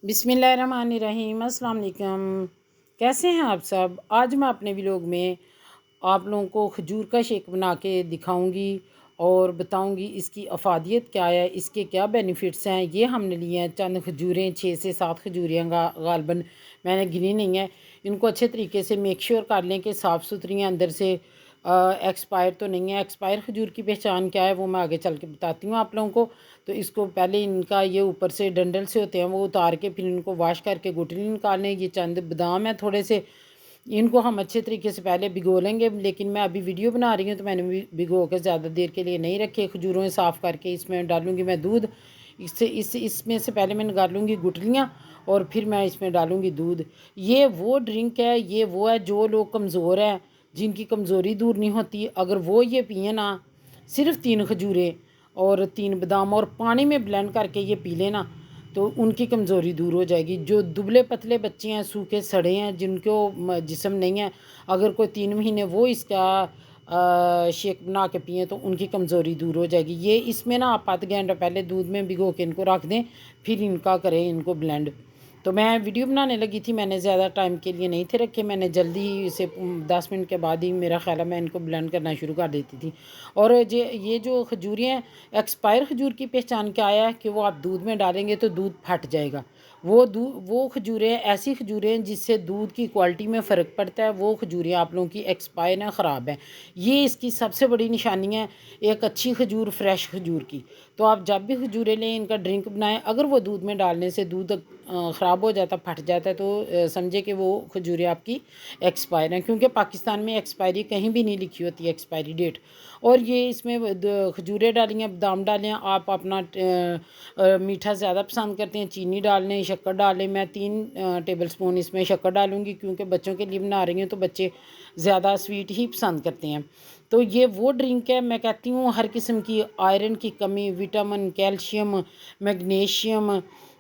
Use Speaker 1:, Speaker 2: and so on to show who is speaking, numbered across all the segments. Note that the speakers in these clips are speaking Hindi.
Speaker 1: बिस्मिल्लाहिर्रहमानिर्रहीम। अस्सलाम वालेकुम। कैसे हैं आप सब? आज मैं अपने व्लॉग में आप लोगों को खजूर का शेक बना के दिखाऊंगी और बताऊंगी इसकी अफादियत क्या है, इसके क्या बेनिफिट्स हैं। ये हमने लिए हैं चंद खजूरें, 6 से 7 खजूरें गालबन मैंने गिनी नहीं है। इनको अच्छे तरीके से मेक श्योर कर लें कि साफ़ सुथरी हैं अंदर से, एक्सपायर तो नहीं है। एक्सपायर खजूर की पहचान क्या है वो मैं आगे चल के बताती हूँ आप लोगों को। तो इसको पहले इनका ये ऊपर से डंडल से होते हैं वो उतार के फिर इनको वॉश करके गुठली निकालें। ये चंद बादाम हैं थोड़े से, इनको हम अच्छे तरीके से पहले भिगो लेंगे। लेकिन मैं अभी वीडियो बना रही हूँ तो मैंने भिगो के ज़्यादा देर के लिए नहीं रखे। खजूरों में साफ़ करके इसमें डालूँगी मैं दूध। इसमें से पहले मैं निकालूँगी गुठलियाँ और फिर मैं इसमें डालूँगी दूध। ये वो ड्रिंक है, ये वो है जो लोग कमज़ोर हैं, जिनकी कमज़ोरी दूर नहीं होती, अगर वो ये पिए ना, सिर्फ 3 खजूरें और 3 बादाम और पानी में ब्लेंड करके ये पी लेना, तो उनकी कमज़ोरी दूर हो जाएगी। जो दुबले पतले बच्चे हैं, सूखे सड़े हैं, जिनको जिस्म नहीं है, अगर कोई 3 महीने वो इसका शेक बना के पिए तो उनकी कमज़ोरी दूर हो जाएगी। ये इसमें ना आप आध घंटा पहले दूध में भिगो के इनको रख दें, फिर इनका करें इनको ब्लेंड। तो मैं वीडियो बनाने लगी थी, मैंने ज़्यादा टाइम के लिए नहीं थे रखे, मैंने जल्दी ही इसे 10 मिनट के बाद ही मेरा ख्याल है मैं इनको ब्लेंड करना शुरू कर देती थी। और ये जो खजूरें हैं, एक्सपायर खजूर की पहचान क्या है कि वो आप दूध में डालेंगे तो दूध फट जाएगा। वो खजूरें ऐसी खजूरें हैं जिससे दूध की क्वालिटी में फ़र्क पड़ता है। वो खजूरें आप लोगों की एक्सपायर हैं, ख़राब हैं। ये इसकी सबसे बड़ी निशानी है एक अच्छी खजूर, फ्रेश खजूर की। तो आप जब भी खजूरें लें, इनका ड्रिंक बनाएं, अगर वो दूध में डालने से दूध ख़राब हो जाता, फट जाता है, तो समझे कि वो खजूरें आपकी एक्सपायर हैं। क्योंकि पाकिस्तान में एक्सपायरी कहीं भी नहीं लिखी होती एक्सपायरी डेट। और ये इसमें खजूरें डाली हैं, बादाम डालें। आप अपना मीठा ज़्यादा पसंद करते हैं, चीनी डाल लें, शक्कर डाल लें। मैं 3 टेबल स्पून इसमें शक्कर डालूँगी क्योंकि बच्चों के लिए बना रही हूँ तो बच्चे ज़्यादा स्वीट ही पसंद करते हैं। तो ये वो ड्रिंक है, मैं कहती हूँ हर किस्म की आयरन की कमी, विटामिन, कैल्शियम, मैग्नीशियम,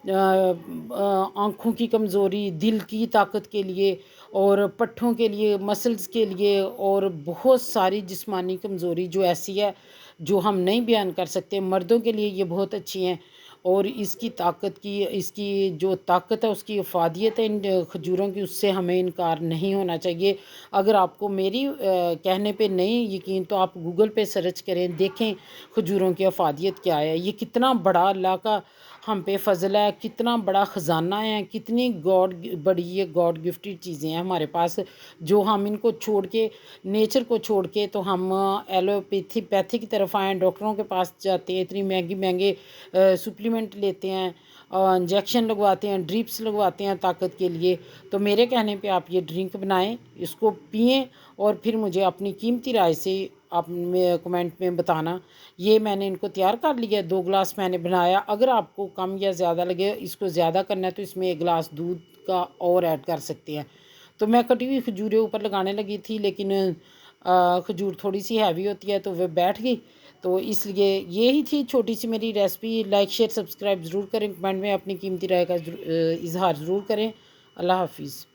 Speaker 1: आँखों की कमज़ोरी, दिल की ताकत के लिए और पट्ठों के लिए, मसल्स के लिए और बहुत सारी जिस्मानी कमज़ोरी जो ऐसी है जो हम नहीं बयान कर सकते, मर्दों के लिए ये बहुत अच्छी हैं। और इसकी ताकत की, इसकी जो ताकत है, उसकी अफादियत है इन खजूरों की, उससे हमें इनकार नहीं होना चाहिए। अगर आपको मेरी कहने पे नहीं यकीन तो आप गूगल पे सर्च करें, देखें खजूरों की अफादियत क्या है। ये कितना बड़ा अल्लाह का हम पे फजल है, कितना बड़ा ख़जाना है, कितनी बड़ी ये गॉड गिफ्टेड चीज़ें हैं हमारे पास, जो हम इनको छोड़ के, नेचर को छोड़ के, तो हम पैथी की तरफ आए, डॉक्टरों के पास जाते हैं, इतनी महंगी महंगे सप्लीमेंट लेते हैं, इंजेक्शन लगवाते हैं, ड्रिप्स लगवाते हैं ताकत के लिए। तो मेरे कहने पे आप ये ड्रिंक बनाएं, इसको पिएं और फिर मुझे अपनी कीमती राय से आप कमेंट में बताना। ये मैंने इनको तैयार कर लिया, 2 गिलास मैंने बनाया। अगर आपको कम या ज़्यादा लगे, इसको ज़्यादा करना है तो इसमें 1 गिलास दूध का और ऐड कर सकते हैं। तो मैं कटी हुई खजूरें ऊपर लगाने लगी थी, लेकिन खजूर थोड़ी सी हैवी होती है तो वह बैठ गई। तो इसलिए ये ही थी छोटी सी मेरी रेसिपी। लाइक शेयर सब्सक्राइब ज़रूर करें, कमेंट में अपनी कीमती राय का इजहार ज़रूर करें। अल्लाह हाफिज़।